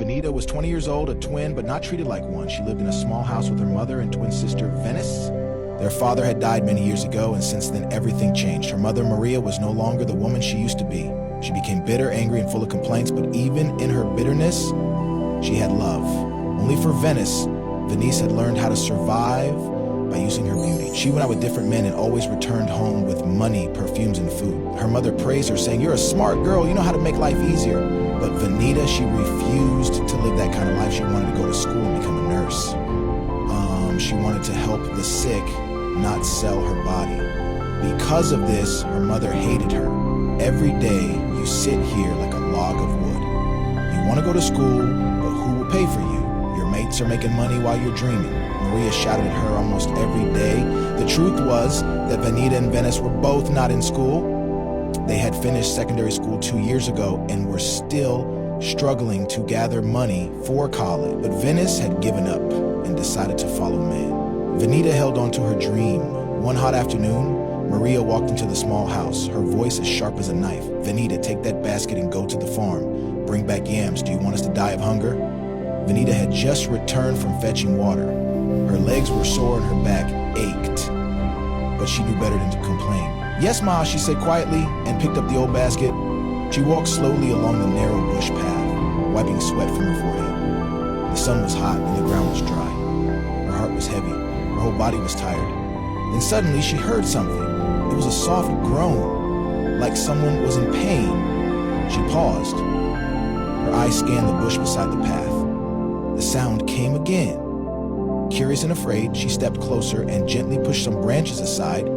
Vanita was 20 years old, a twin, but not treated like one. She lived in a small house with her mother and twin sister, Venice. Their father had died many years ago, and since then everything changed. Her mother, Maria, was no longer the woman she used to be. She became bitter, angry, and full of complaints, but even in her bitterness, she had love. Only for Venice had learned how to survive by using her beauty. She went out with different men and always returned home with money, perfumes, and food. Her mother praised her, saying, "You're a smart girl, you know how to make life easier." But Vanita, she refused to live that kind of life. She wanted to go to school and become a nurse. She wanted to help the sick, not sell her body. Because of this, her mother hated her. Every day, you sit here like a log of wood. You want to go to school, but who will pay for you? Your mates are making money while you're dreaming. Maria shouted at her almost every day. The truth was that Vanita and Venice were both not in school. They had finished secondary school 2 years ago and were still struggling to gather money for college. But Venice had given up and decided to follow man. Vanita held on to her dream. One hot afternoon, Maria walked into the small house, her voice as sharp as a knife. "Vanita, take that basket and go to the farm. Bring back yams. Do you want us to die of hunger?" Vanita had just returned from fetching water. Her legs were sore and her back ached, but she knew better than to complain. "Yes, Ma," she said quietly and picked up the old basket. She walked slowly along the narrow bush path, wiping sweat from her forehead. The sun was hot and the ground was dry. Her heart was heavy. Her whole body was tired. Then suddenly she heard something. It was a soft groan, like someone was in pain. She paused. Her eyes scanned the bush beside the path. The sound came again. Curious and afraid, she stepped closer and gently pushed some branches aside.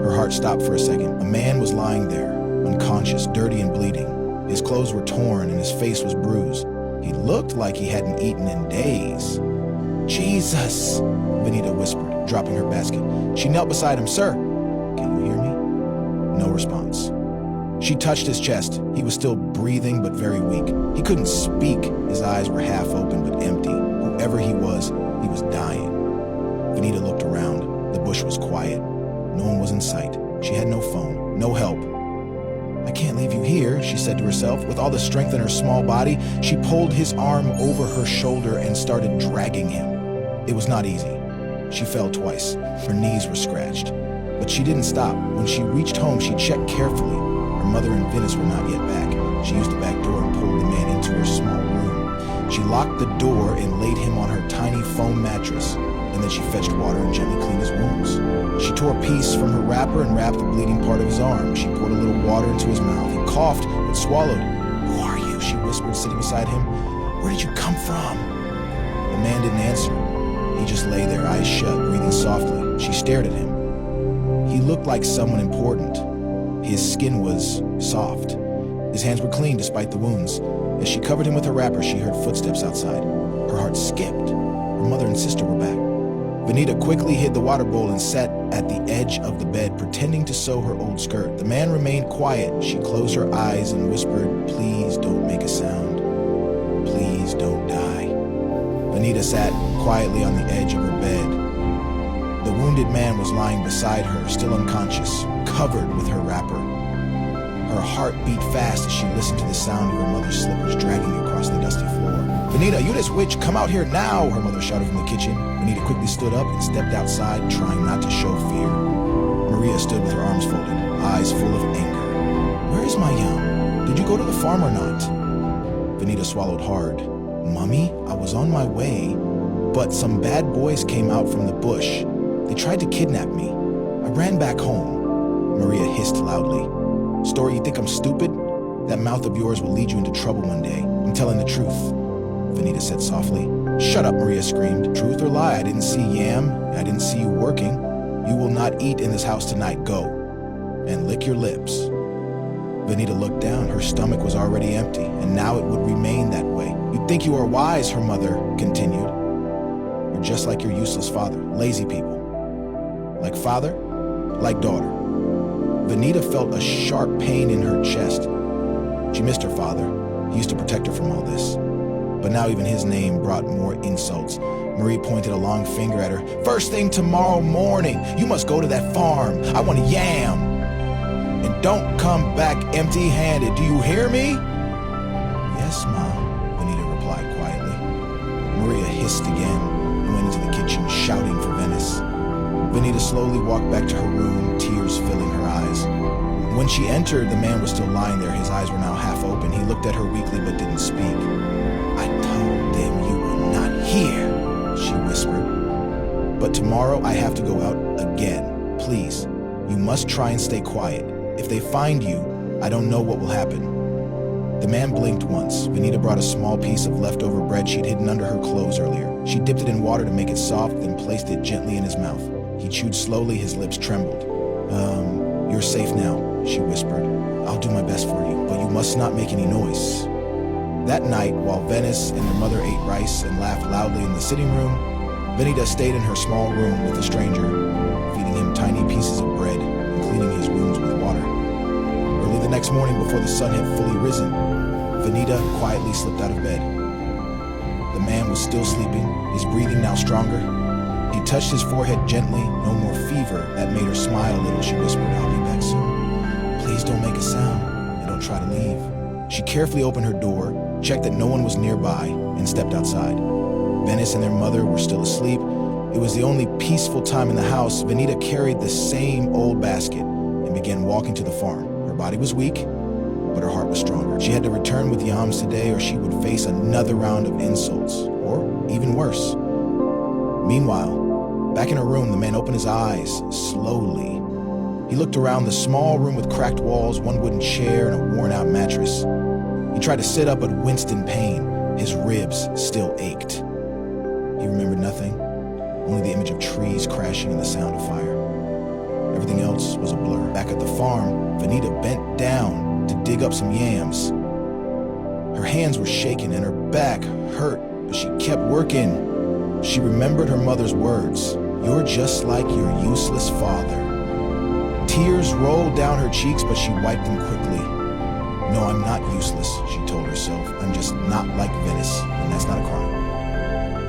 Her heart stopped for a second. A man was lying there, unconscious, dirty and bleeding. His clothes were torn and his face was bruised. He looked like he hadn't eaten in days. "Jesus," Vanita whispered, dropping her basket. She knelt beside him. "Sir, can you hear me?" No response. She touched his chest. He was still breathing, but very weak. He couldn't speak. His eyes were half open, but empty. Whoever he was dying. Vanita looked around. The bush was quiet. No one was in sight. She had no phone, no help. "I can't leave you here," she said to herself. With all the strength in her small body, she pulled his arm over her shoulder and started dragging him. It was not easy. She fell twice. Her knees were scratched. But she didn't stop. When she reached home, she checked carefully. Her mother and Venice were not yet back. She used the back door and pulled the man into her small room. She locked the door and laid him on her tiny foam mattress, and then she fetched water and gently cleaned his wounds. She tore a piece from her wrapper and wrapped the bleeding part of his arm. She poured a little water into his mouth. He coughed, but swallowed. "Who are you?" she whispered, sitting beside him. "Where did you come from?" The man didn't answer. He just lay there, eyes shut, breathing softly. She stared at him. He looked like someone important. His skin was soft. His hands were clean despite the wounds. As she covered him with her wrapper, she heard footsteps outside. Her heart skipped. Her mother and sister were back. Vanita quickly hid the water bowl and sat at the edge of the bed, pretending to sew her old skirt. The man remained quiet. She closed her eyes and whispered, "Please don't make a sound. Please don't die." Vanita sat quietly on the edge of her bed. The wounded man was lying beside her, still unconscious, covered with her wrapper. Her heart beat fast as she listened to the sound of her mother's slippers dragging across the dusty floor. "Vanita, you this witch, come out here now," her mother shouted from the kitchen. Vanita quickly stood up and stepped outside, trying not to show fear. Maria stood with her arms folded, eyes full of anger. "Where is my yam? Did you go to the farm or not?" Vanita swallowed hard. "Mummy, I was on my way, but some bad boys came out from the bush. They tried to kidnap me. I ran back home." Maria hissed loudly. "Story, you think I'm stupid? That mouth of yours will lead you into trouble one day. I'm telling the truth," Vanita said softly. "Shut up," Maria screamed. "Truth or lie, I didn't see yam. I didn't see you working. You will not eat in this house tonight. Go. And lick your lips." Vanita looked down. Her stomach was already empty, and now it would remain that way. "You think you are wise," her mother continued. "You're just like your useless father. Lazy people. Like father, like daughter." Vanita felt a sharp pain in her chest. She missed her father. He used to protect her from all this. But now even his name brought more insults. Marie pointed a long finger at her. "First thing tomorrow morning, you must go to that farm. I want a yam. And don't come back empty-handed. Do you hear me?" "Yes, Mom," Vanita replied quietly. hissed again and went into the kitchen, shouting for Venice. Venita slowly walked back to her room, tears filling her eyes. When she entered, the man was still lying there. His eyes were now half open. He looked at her weakly but didn't speak. "I told them you were not here," she whispered. "But tomorrow I have to go out again. Please, you must try and stay quiet. If they find you, I don't know what will happen." The man blinked once. Venita brought a small piece of leftover bread she'd hidden under her clothes earlier. She dipped it in water to make it soft, then placed it gently in his mouth. He chewed slowly, his lips trembled. You're safe now," she whispered. "I'll do my best for you, but you must not make any noise." That night, while Venice and her mother ate rice and laughed loudly in the sitting room, Venita stayed in her small room with the stranger, feeding him tiny pieces of bread and cleaning his wounds with water. Early the next morning, before the sun had fully risen, Venita quietly slipped out of bed. The man was still sleeping, his breathing now stronger. He touched his forehead gently. "No more fever." That made her smile a little. She whispered, "I'll be back soon. Please don't make a sound and don't try to leave." She carefully opened her door, checked that no one was nearby, and stepped outside. Venice and their mother were still asleep. It was the only peaceful time in the house. Venita carried the same old basket and began walking to the farm. Her body was weak, but her heart was stronger. She had to return with yams today or she would face another round of insults, or even worse. Meanwhile, back in her room, the man opened his eyes slowly. He looked around the small room with cracked walls, one wooden chair, and a worn-out mattress. He tried to sit up but winced in pain. His ribs still ached. He remembered nothing, only the image of trees crashing and the sound of fire. Everything else was a blur. Back at the farm, Venita bent down to dig up some yams. Her hands were shaking and her back hurt, but she kept working. She remembered her mother's words, "You're just like your useless father." Tears rolled down her cheeks, but she wiped them quickly. "No, I'm not useless," she told herself. "I'm just not like Venice, and that's not a crime."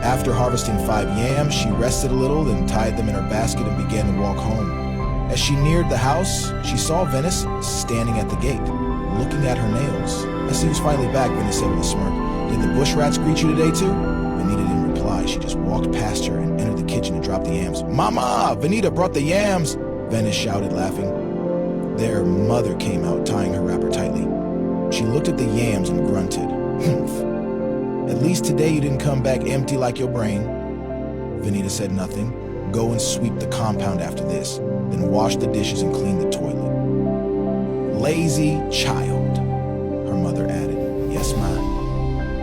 After harvesting 5 yams, she rested a little, then tied them in her basket and began to walk home. As she neared the house, she saw Venice standing at the gate, looking at her nails. "I see who's finally back," Venice said with a smirk. "Did the bush rats greet you today too?" Venita didn't reply. She just walked past her and entered the kitchen and dropped the yams. "Mama! Venita brought the yams!" Venice shouted, laughing. Their mother came out, tying her wrapper tightly. She looked at the yams and grunted. "Humph. At least today you didn't come back empty like your brain." Venita said nothing. "Go and sweep the compound after this, then wash the dishes and clean the toilet." "Lazy child," her mother added. "Yes, ma,"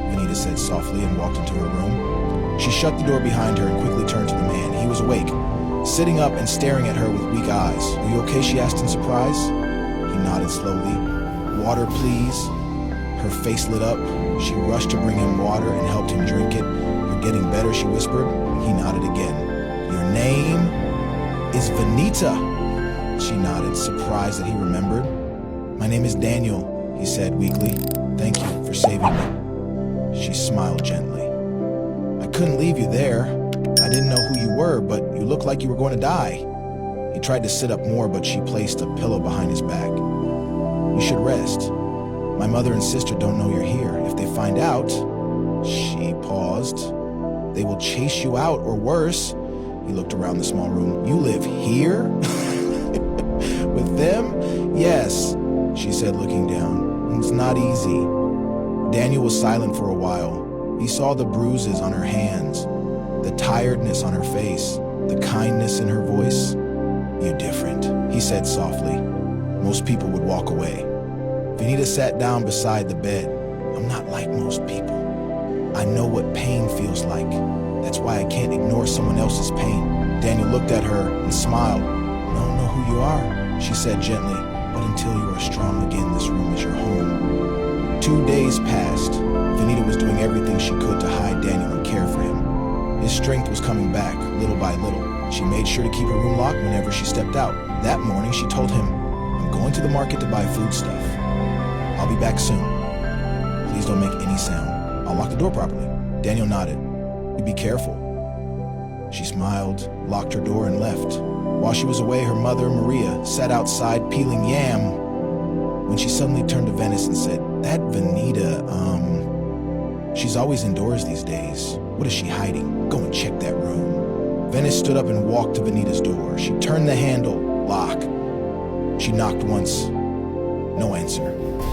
Venita said softly and walked into her room. She shut the door behind her and quickly turned to the man. He was awake, sitting up and staring at her with weak eyes. "Are you okay?" she asked in surprise. He nodded slowly. "Water, please." Her face lit up. She rushed to bring him water and helped him drink it. "You're getting better," she whispered. He nodded again. "Your name is Venita." She nodded, surprised that he remembered. "My name is Daniel," he said weakly. "Thank you for saving me." She smiled gently. "I couldn't leave you there. I didn't know who you were, but you looked like you were going to die." He tried to sit up more, but she placed a pillow behind his back. "You should rest. My mother and sister don't know you're here. If they find out," she paused, "they will chase you out or worse." He looked around the small room. "You live here? With them?" "Yes," she said, looking down. "It's not easy." Daniel was silent for a while. He saw the bruises on her hands, the tiredness on her face, the kindness in her voice. "You're different," he said softly. "Most people would walk away." Venita sat down beside the bed. "I'm not like most people. I know what pain feels like. That's why I can't ignore someone else's pain." Daniel looked at her and smiled. "I don't know who you are," she said gently, "but until you are strong again, this room is your home." 2 days passed. Venita was doing everything she could to hide Daniel and care for him. His strength was coming back, little by little. She made sure to keep her room locked whenever she stepped out. That morning, she told him, "I'm going to the market to buy food stuff. I'll be back soon. Please don't make any sound. I'll lock the door properly." Daniel nodded. "You be careful." She smiled, locked her door, and left. While she was away, her mother, Maria, sat outside peeling yam when she suddenly turned to Venice and said, "That Venita, She's always indoors these days. What is she hiding? Go and check that room. Venice stood up and walked to Vanita's door. She turned the handle, lock. She knocked once. No answer.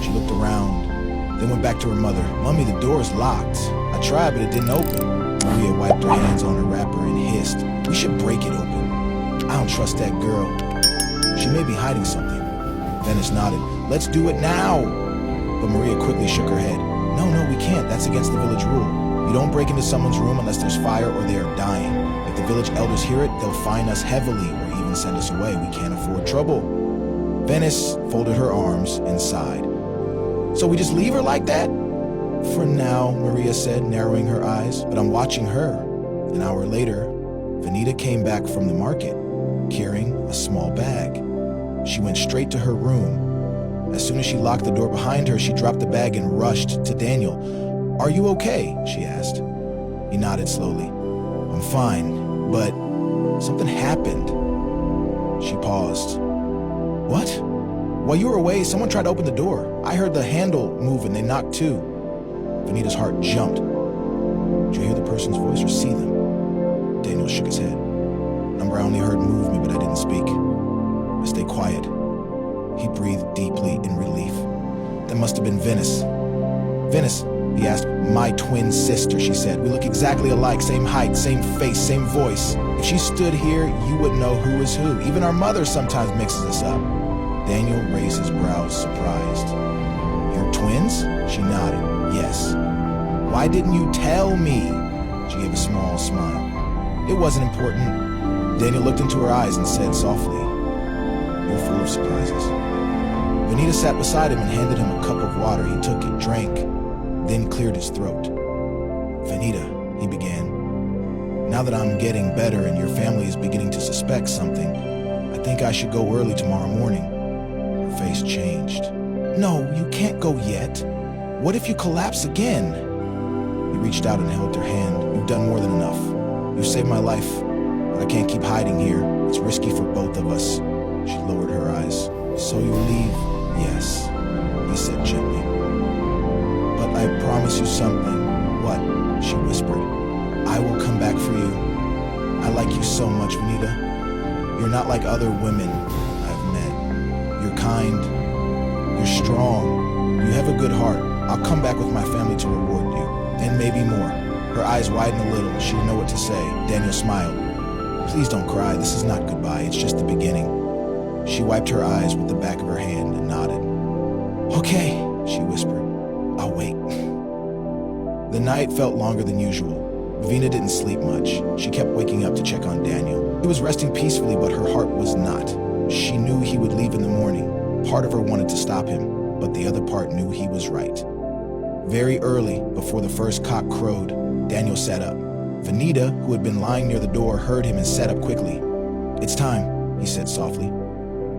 She looked around, then went back to her mother. Mummy, the door's locked. I tried, but it didn't open. Maria wiped her hands on her wrapper and hissed. We should break it open. I don't trust that girl. She may be hiding something. Venice nodded. Let's do it now. But Maria quickly shook her head. No, we can't. That's against the village rule. You don't break into someone's room unless there's fire or they are dying. If the village elders hear it, they'll fine us heavily or even send us away. We can't afford trouble. Venice folded her arms and sighed. So we just leave her like that? For now, Maria said, narrowing her eyes. But I'm watching her. An hour later, Vanita came back from the market, carrying a small bag. She went straight to her room. As soon as she locked the door behind her, she dropped the bag and rushed to Daniel. Are you okay? She asked. He nodded slowly. I'm fine, but something happened. She paused. What? While you were away, someone tried to open the door. I heard the handle move and they knocked too. Vanita's heart jumped. Did you hear the person's voice or see them? Daniel shook his head. Number I only heard movement, but I didn't speak. I stayed quiet. He breathed deeply in relief. That must have been Venice. Venice, he asked. My twin sister, she said. We look exactly alike, same height, same face, same voice. If she stood here, you wouldn't know who is who. Even our mother sometimes mixes us up. Daniel raised his brows, surprised. You're twins? She nodded. Yes. Why didn't you tell me? She gave a small smile. It wasn't important. Daniel looked into her eyes and said softly, You're full of surprises. Vanita sat beside him and handed him a cup of water. He took it, drank, then cleared his throat. Vanita, he began, now that I'm getting better and your family is beginning to suspect something, I think I should go early tomorrow morning. Her face changed. No, you can't go yet. What if you collapse again? He reached out and held her hand. You've done more than enough. You've saved my life, but I can't keep hiding here. It's risky for both of us. She lowered her eyes. So you leave? Yes, he said gently. But I promise you something. What? She whispered. I will come back for you. I like you so much, Vanita. You're not like other women I've met. You're kind. You're strong. You have a good heart. I'll come back with my family to reward you. And maybe more. Her eyes widened a little. She didn't know what to say. Daniel smiled. Please don't cry. This is not goodbye. It's just the beginning. She wiped her eyes with the back of her hand and nodded. Okay, she whispered. I'll wait. The night felt longer than usual. Vina didn't sleep much. She kept waking up to check on Daniel. He was resting peacefully, but her heart was not. She knew he would leave in the morning. Part of her wanted to stop him, but the other part knew he was right. Very early, before the first cock crowed, Daniel sat up. Vanita, who had been lying near the door, heard him and sat up quickly. It's time, he said softly.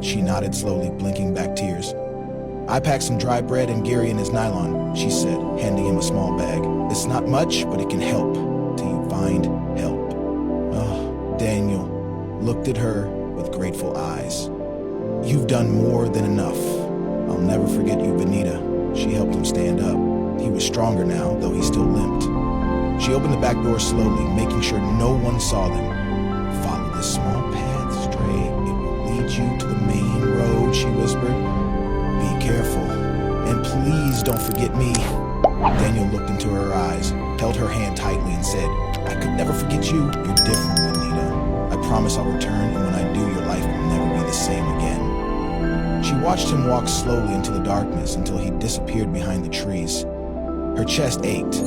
She nodded slowly, blinking back tears. I packed some dry bread and Gary in his nylon, she said, handing him a small bag. It's not much, but it can help till you find help. Oh, Daniel looked at her with grateful eyes. You've done more than enough. I'll never forget you, Vanita. She helped him stand up. He was stronger now, though he still limped. She opened the back door slowly, making sure no one saw them. Follow this small path straight. It will lead you to the main road, she whispered. Be careful, and please don't forget me. Daniel looked into her eyes, held her hand tightly, and said, I could never forget you. You're different, Vanita. I promise I'll return, and when I do, your life will never be the same again. She watched him walk slowly into the darkness until he disappeared behind the trees. Her chest ached,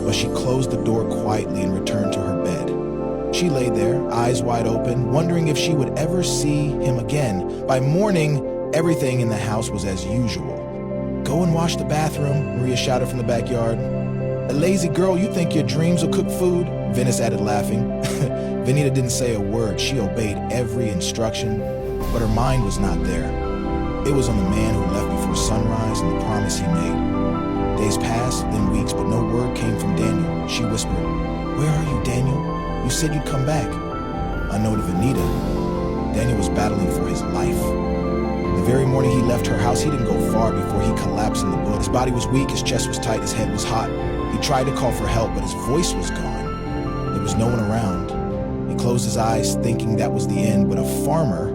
but she closed the door quietly and returned to her bed. She lay there, eyes wide open, wondering if she would ever see him again. By morning, everything in the house was as usual. Go and wash the bathroom, Maria shouted from the backyard. A lazy girl, you think your dreams will cook food? Venice added, laughing. Vanita didn't say a word. She obeyed every instruction, but her mind was not there. It was on the man who left before sunrise and the promise he made. Days passed, then weeks, but no word came from Daniel. She whispered, Where are you, Daniel? You said you'd come back. Unknown to Vanita, Daniel was battling for his life. The very morning he left her house, he didn't go far before he collapsed in the bush. His body was weak, his chest was tight, his head was hot. He tried to call for help, but his voice was gone. There was no one around. He closed his eyes, thinking that was the end, but a farmer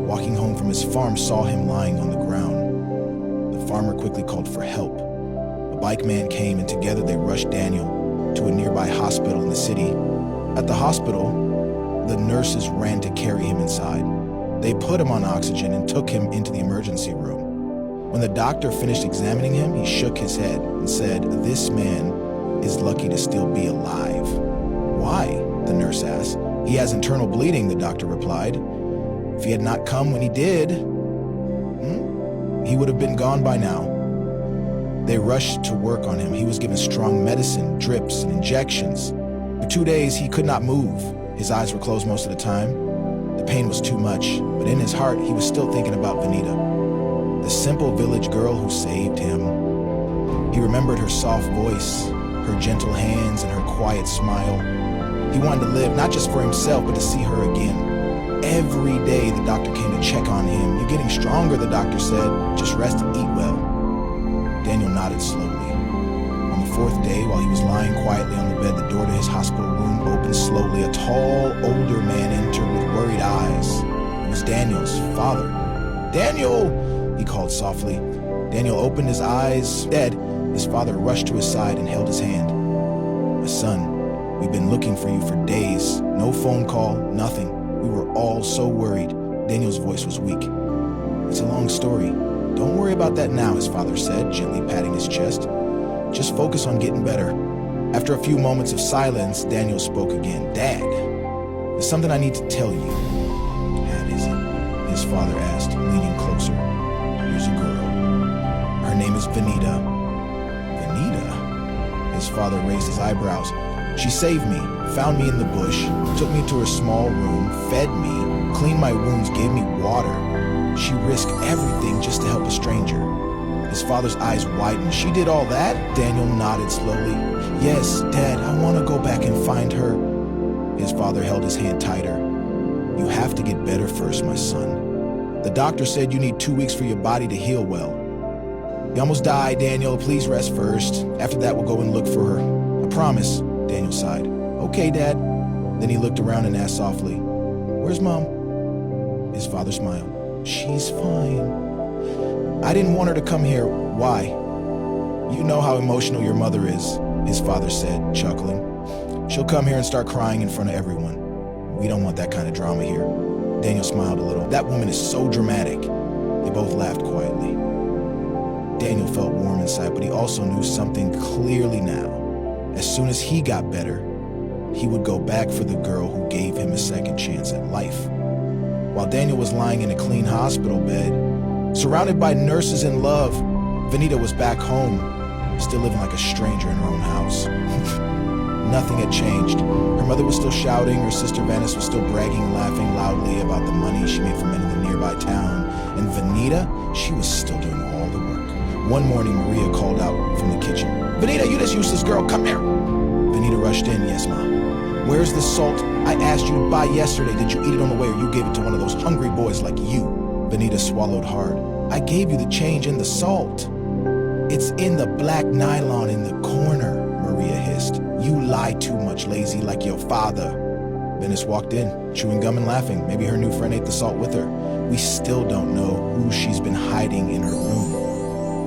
walking home from his farm saw him lying on the ground. The farmer quickly called for help. A bike man came, and together they rushed Daniel to a nearby hospital in the city. At the hospital, the nurses ran to carry him inside. They put him on oxygen and took him into the emergency room. When the doctor finished examining him, he shook his head and said, "This man is lucky to still be alive." "Why?" the nurse asked. "He has internal bleeding," the doctor replied. "If he had not come when he did, he would have been gone by now." They rushed to work on him. He was given strong medicine, drips, and injections. For 2 days, he could not move. His eyes were closed most of the time. The pain was too much, but in his heart, he was still thinking about Vanita, the simple village girl who saved him. He remembered her soft voice, her gentle hands, and her quiet smile. He wanted to live, not just for himself, but to see her again. Every day, the doctor came to check on him. "You're getting stronger," the doctor said. "Just rest and eat well." Daniel nodded slowly. On the 4th day, while he was lying quietly on the bed, the door to his hospital room opened slowly. A tall, older man entered with worried eyes. It was Daniel's father. "Daniel!" he called softly. Daniel opened his eyes. Dead, his father rushed to his side and held his hand. "My son, we've been looking for you for days. No phone call, nothing. We were all so worried." Daniel's voice was weak. "It's a long story. Don't worry about that now," his father said, gently patting his chest. "Just focus on getting better." After a few moments of silence, Daniel spoke again. "Dad, there's something I need to tell you." "What is it?" his father asked, leaning closer. "Here's a girl. Her name is Vanita." "Vanita?" His father raised his eyebrows. "She saved me, found me in the bush, took me to her small room, fed me, cleaned my wounds, gave me water. She risked everything just to help a stranger." His father's eyes widened. "She did all that?" Daniel nodded slowly. "Yes, Dad, I want to go back and find her." His father held his hand tighter. "You have to get better first, my son. The doctor said you need 2 weeks for your body to heal well." "You almost died, Daniel. Please rest first. After that, we'll go and look for her. I promise." Daniel sighed. "Okay, Dad." Then he looked around and asked softly, "Where's Mom?" His father smiled. "She's fine." "I didn't want her to come here. Why?" "You know how emotional your mother is," his father said, chuckling. "She'll come here and start crying in front of everyone. We don't want that kind of drama here." Daniel smiled a little. "That woman is so dramatic." They both laughed quietly. Daniel felt warm inside, but he also knew something clearly now. As soon as he got better, he would go back for the girl who gave him a second chance at life. While Daniel was lying in a clean hospital bed, surrounded by nurses and love, Vanita was back home, still living like a stranger in her own house. Nothing had changed. Her mother was still shouting, her sister Venice was still bragging and laughing loudly about the money she made from men in the nearby town, and Vanita, she was still doing all the work. One morning, Maria called out from the kitchen. "Vanita, you this useless girl, come here." Vanita rushed in. "Yes, Mom." "Where's the salt I asked you to buy yesterday? Did you eat it on the way, or you gave it to one of those hungry boys like you?" Vanita swallowed hard. "I gave you the change and the salt." "It's in the black nylon in the corner," Maria hissed. "You lie too much, lazy, like your father." Venice walked in, chewing gum and laughing. Maybe her new friend ate the salt with her. We still don't know who she's been hiding in her room.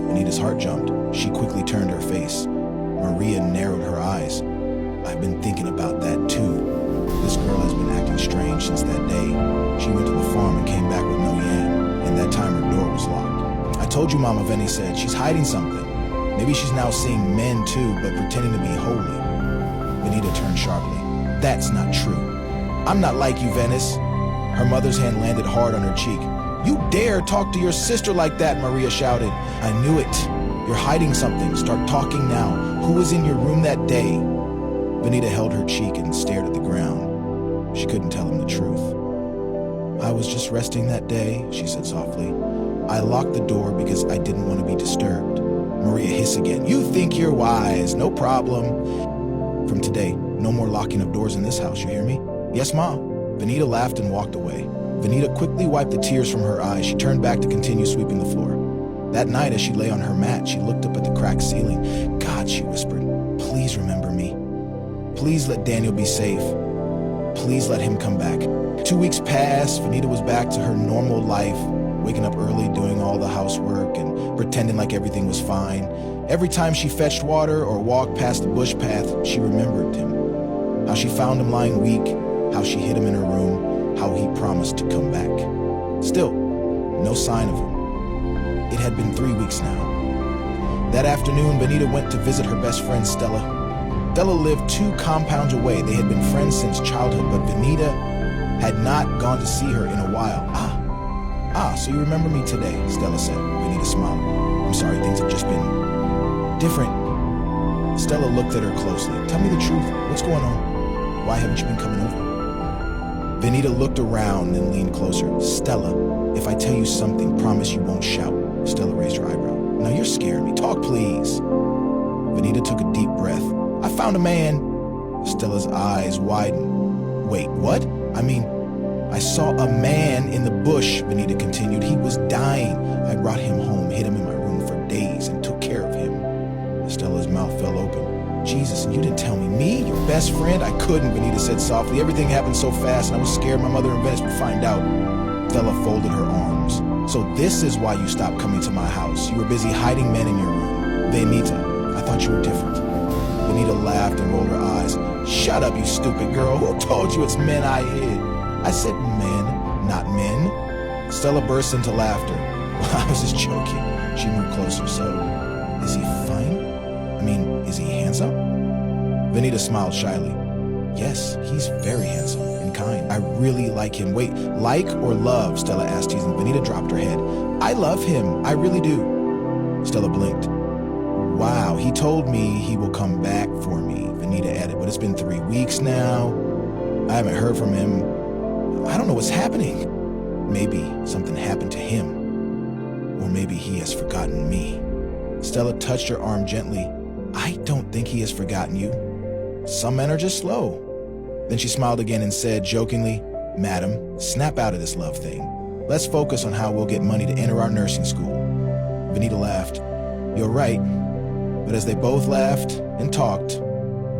Vanita's heart jumped. She quickly turned her face. Maria narrowed her eyes. "I've been thinking about that too. This girl has been acting strange since that day. She went to the farm and came back with no yam, and that time her door was locked." "I told you, Mama," Venny said. "She's hiding something. Maybe she's now seeing men too, but pretending to be holy." Vanita turned sharply. "That's not true. I'm not like you, Venice." Her mother's hand landed hard on her cheek. "You dare talk to your sister like that," Maria shouted. "I knew it. You're hiding something. Start talking now. Who was in your room that day?" Vanita held her cheek and stared at the ground. She couldn't tell him the truth. "I was just resting that day," she said softly. "I locked the door because I didn't want to be disturbed." Maria hissed again. "You think you're wise. No problem. From today, no more locking of doors in this house, you hear me?" "Yes, Mom." Vanita laughed and walked away. Vanita quickly wiped the tears from her eyes. She turned back to continue sweeping the floor. That night, as she lay on her mat, she looked up at the cracked ceiling. "God," she whispered, Please remember me. Please let Daniel be safe. Please let him come back. 2 weeks passed. Venita was back to her normal life, waking up early, doing all the housework, and pretending like everything was fine. Every time she fetched water or walked past the bush path, she remembered him. How she found him lying weak, how she hid him in her room, how he promised to come back. Still, no sign of him. It had been 3 weeks now. That afternoon, Venita went to visit her best friend, Stella. Stella lived 2 compounds away. They had been friends since childhood, but Venita had not gone to see her in a while. So you remember me today, Stella said. Venita smiled. I'm sorry, things have just been different. Stella looked at her closely. Tell me the truth. What's going on? Why haven't you been coming over? Venita looked around and leaned closer. Stella, if I tell you something, promise you won't shout. Stella raised her eyebrow. Now you're scaring me. Talk, please. Venita took a deep breath. I found a man. Stella's eyes widened. Wait, what? I saw a man in the bush, Venita continued. He was dying. I brought him home, hid him in my room for days, and took care of him. Stella's mouth fell open. Jesus, and you didn't tell me? Me, your best friend? I couldn't, Venita said softly. Everything happened so fast, and I was scared my mother and Venice would find out. Stella folded her arms. So this is why you stopped coming to my house. You were busy hiding men in your room. Venita, I thought you were different. Venita laughed and rolled her eyes. Shut up, you stupid girl. Who told you it's men I hid? I said men, not men. Stella burst into laughter. I was just joking. She moved closer. So, is he fine? Is he handsome? Venita smiled shyly. Yes, he's very handsome and kind. I really like him. Wait, like or love? Stella asked, teasing. Venita dropped her head. I love him. I really do. Stella blinked. Wow, he told me he will come back for me, Venita added, but it's been 3 weeks now. I haven't heard from him. I don't know what's happening. Maybe something happened to him. Or maybe he has forgotten me. Stella touched her arm gently. I don't think he has forgotten you. Some men are just slow. Then she smiled again and said jokingly, Madam, snap out of this love thing. Let's focus on how we'll get money to enter our nursing school. Venita laughed. You're right. But as they both laughed and talked,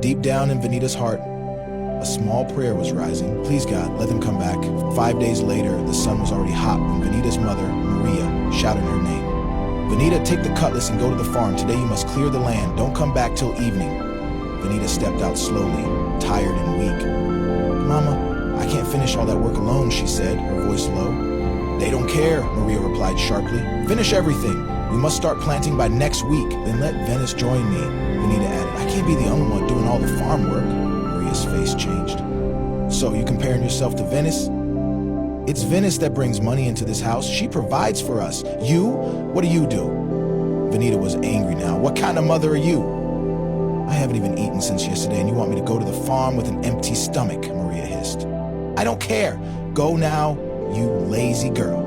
deep down in Venita's heart, a small prayer was rising. Please, God, let them come back. 5 days later, the sun was already hot when Venita's mother, Maria, shouted her name. Venita, take the cutlass and go to the farm. Today you must clear the land. Don't come back till evening. Venita stepped out slowly, tired and weak. Mama, I can't finish all that work alone, she said, her voice low. They don't care, Maria replied sharply. Finish everything. We must start planting by next week. Then let Venice join me, Venita added. I can't be the only one doing all the farm work. Maria's face changed. So you comparing yourself to Venice? It's Venice that brings money into this house. She provides for us. You? What do you do? Venita was angry now. What kind of mother are you? I haven't even eaten since yesterday, and you want me to go to the farm with an empty stomach, Maria hissed. I don't care. Go now, you lazy girl.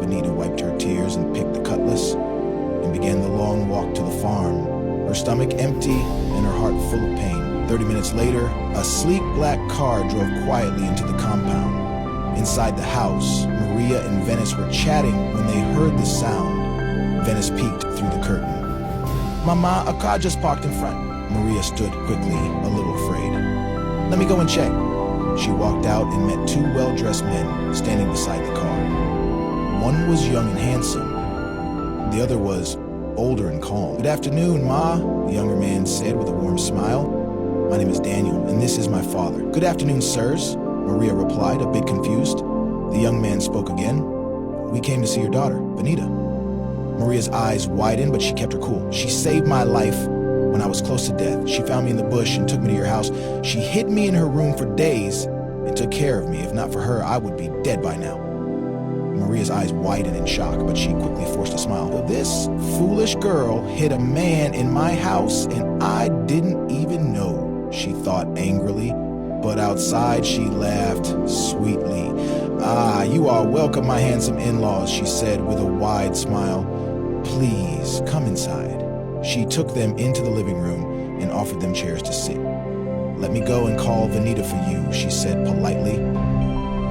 Venita wiped her tears and picked the cutlass and began the long walk to the farm, her stomach empty and her heart full of pain. 30 minutes later, a sleek black car drove quietly into the compound. Inside the house, Maria and Venice were chatting when they heard the sound. Venice peeked through the curtain. Mama, a car just parked in front. Maria stood quickly, a little afraid. Let me go and check. She walked out and met 2 well-dressed men standing beside the car. One was young and handsome. The other was older and calm. Good afternoon, Ma, the younger man said with a warm smile. My name is Daniel, and this is my father. Good afternoon, sirs, Maria replied, a bit confused. The young man spoke again. We came to see your daughter, Venita. Maria's eyes widened, but she kept her cool. She saved my life when I was close to death. She found me in the bush and took me to your house. She hid me in her room for days and took care of me. If not for her, I would be dead by now. Maria's eyes widened in shock, but she quickly forced a smile. This foolish girl hid a man in my house and I didn't even know, she thought angrily. But outside she laughed sweetly. Ah, you are welcome, my handsome in-laws, she said with a wide smile. Please, come inside. She took them into the living room and offered them chairs to sit. Let me go and call Venita for you, she said politely.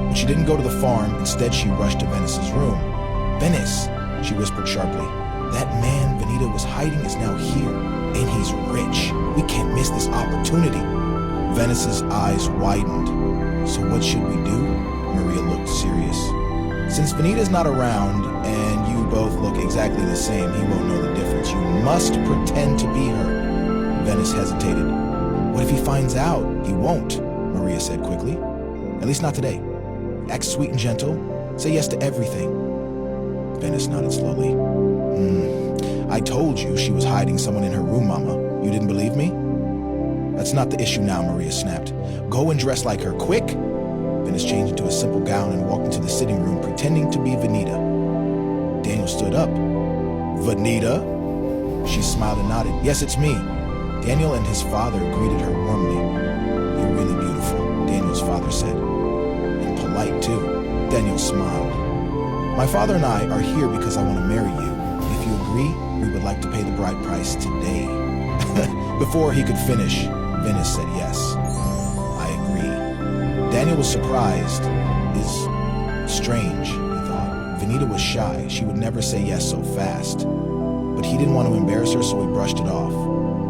But she didn't go to the farm. Instead, she rushed to Venice's room. Venice, she whispered sharply. That man Venita was hiding is now here. And he's rich. We can't miss this opportunity. Venice's eyes widened. So what should we do? Maria looked serious. Since Venita's not around and you both look exactly the same, he won't know the difference. You must pretend to be her. Venice hesitated. What if he finds out? He won't, Maria said quickly. At least not today. Act sweet and gentle. Say yes to everything. Venice nodded slowly. I told you she was hiding someone in her room, Mama. You didn't believe me? That's not the issue now, Maria snapped. Go and dress like her, quick! Venice changed into a simple gown and walked into the sitting room, pretending to be Venita. Daniel stood up. Venita? She smiled and nodded. Yes, it's me. Daniel and his father greeted her warmly. You're really beautiful, Daniel's father said. And polite, too. Daniel smiled. My father and I are here because I want to marry you. If you agree, we would like to pay the bride price today. Before he could finish, Venice said yes. I agree. Daniel was surprised. Is strange, he thought. Venita was shy. She would never say yes so fast. But he didn't want to embarrass her, so he brushed it off.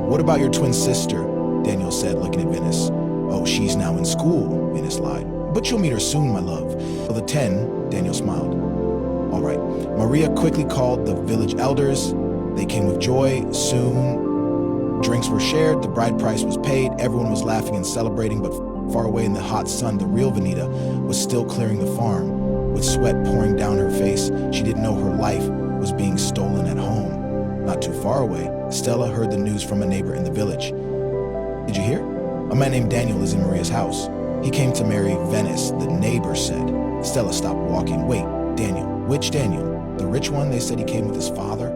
What about your twin sister? Daniel said, looking at Venice. Oh, she's now in school, Venice lied. But you'll meet her soon, my love. For the 10, Daniel smiled. All right. Maria quickly called the village elders. They came with joy. Soon, drinks were shared. The bride price was paid. Everyone was laughing and celebrating, but far away in the hot sun, the real Venita was still clearing the farm. With sweat pouring down her face, she didn't know her life was being stolen at home. Not too far away, Stella heard the news from a neighbor in the village. Did you hear? A man named Daniel is in Maria's house. He came to marry Venice, the neighbor said. Stella stopped walking. Wait, Daniel. Which Daniel? The rich one they said he came with his father?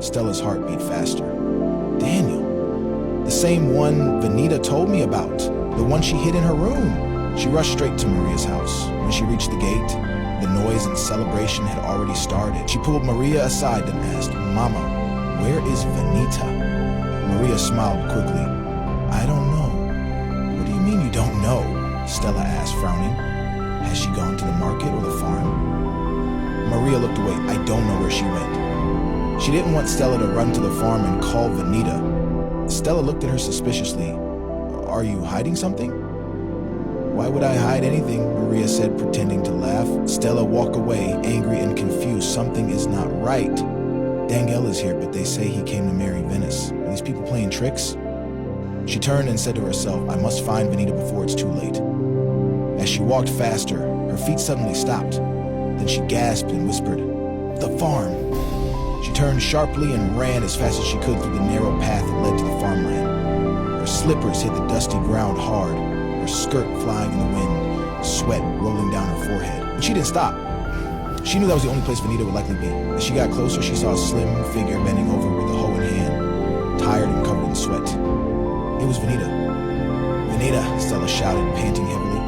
Stella's heart beat faster. Daniel. The same one Venita told me about. The one she hid in her room. She rushed straight to Maria's house. When she reached the gate, the noise and celebration had already started. She pulled Maria aside and asked, Mama, where is Venita? Maria smiled quickly. I don't know. What do you mean you don't know? Stella asked, frowning. Has she gone to the market or the farm? Maria looked away. I don't know where she went. She didn't want Stella to run to the farm and call Venita. Stella looked at her suspiciously. Are you hiding something? Why would I hide anything? Maria said, pretending to laugh. Stella walked away, angry and confused. Something is not right. Daniel is here, but they say he came to marry Venice. Are these people playing tricks? She turned and said to herself, I must find Venita before it's too late. As she walked faster, her feet suddenly stopped. Then she gasped and whispered, the farm. She turned sharply and ran as fast as she could through the narrow path that led to the farmland. Her slippers hit the dusty ground hard, her skirt flying in the wind, sweat rolling down her forehead. But she didn't stop. She knew that was the only place Venita would likely be. As she got closer, she saw a slim figure bending over with a hoe in hand, tired and covered in sweat. It was Venita. Venita, Stella shouted, panting heavily.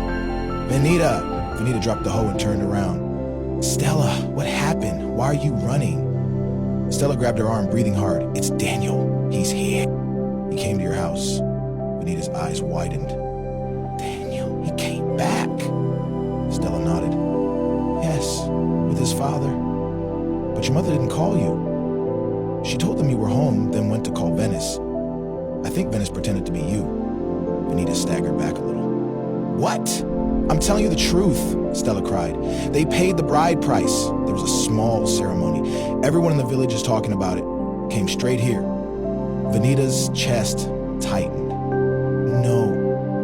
Venita! Venita dropped the hoe and turned around. Stella, what happened? Why are you running? Stella grabbed her arm, breathing hard. It's Daniel. He's here. He came to your house. Venita's eyes widened. Daniel, he came back. Stella nodded. Yes, with his father. But your mother didn't call you. She told them you were home, then went to call Venice. I think Venice pretended to be you. Venita staggered back a little. What? I'm telling you the truth, Stella cried. They paid the bride price. There was a small ceremony. Everyone in the village is talking about it. Came straight here. Venita's chest tightened.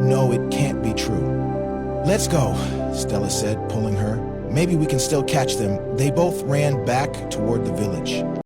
No, it can't be true. Let's go, Stella said, pulling her. Maybe we can still catch them. They both ran back toward the village.